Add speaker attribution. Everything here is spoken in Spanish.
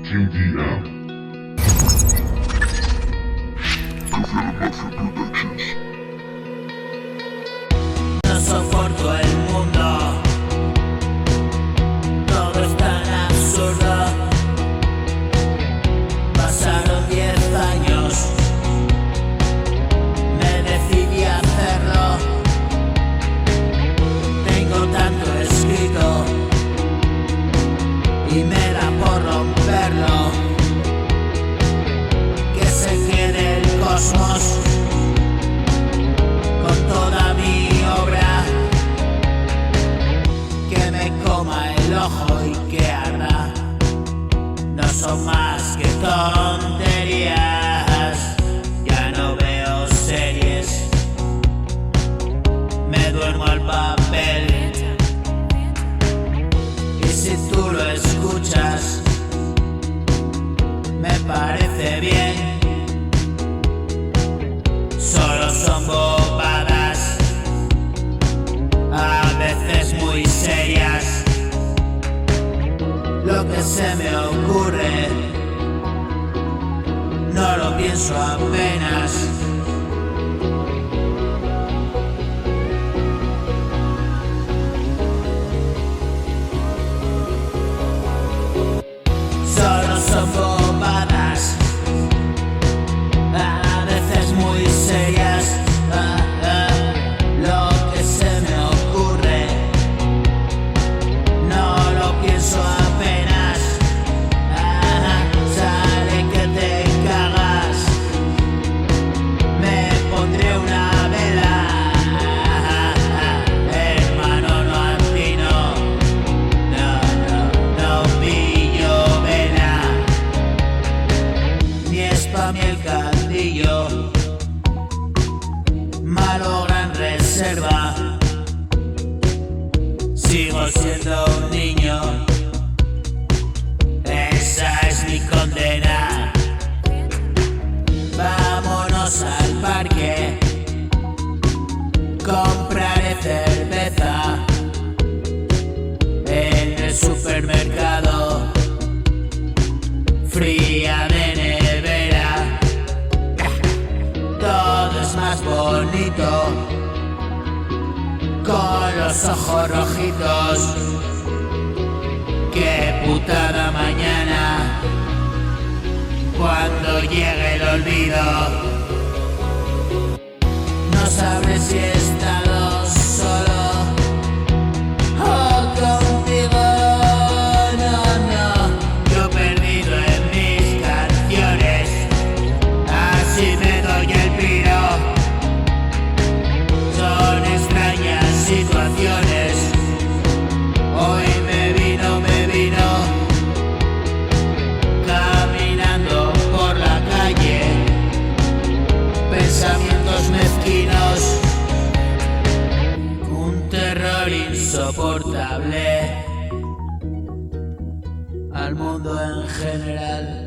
Speaker 1: Team DM.
Speaker 2: No soporto el mundo, todo es tan absurdo. Pasaron 10 años, me decidí a hacerlo. Tengo tanto escrito y me da por romperlo. Que se quede el cosmos con toda mi obra, que me coma el ojo y que arda. No son más que tonterías, ya no veo series, me duermo al papel. Y si tú lo escuchas, me parece bien. Solo son bobadas, a veces muy serias. Lo que se me ocurre, no lo pienso apenas. Solo son bobadas, a veces muy serias. Lo que se me ocurre, no lo pienso apenas. Sale que te cagas, me pondré una vela. Hermano, no atino, no pillo vela, ni spam ni el candillo. Malo gran reserva, sigo siendo un niño, esa es mi condena. Vámonos al parque, compraré cerveza en el supermercado, fría de nevera. Todo es más bonito con los ojos rojitos. Qué putada mañana cuando llegue el olvido. No sabré si he estado solo o contigo. No, yo perdido en mis canciones, así me doy el piro. Son extrañas situaciones, hoy me vino caminando por la calle, pensamientos mezquinos, un terror insoportable al mundo en general.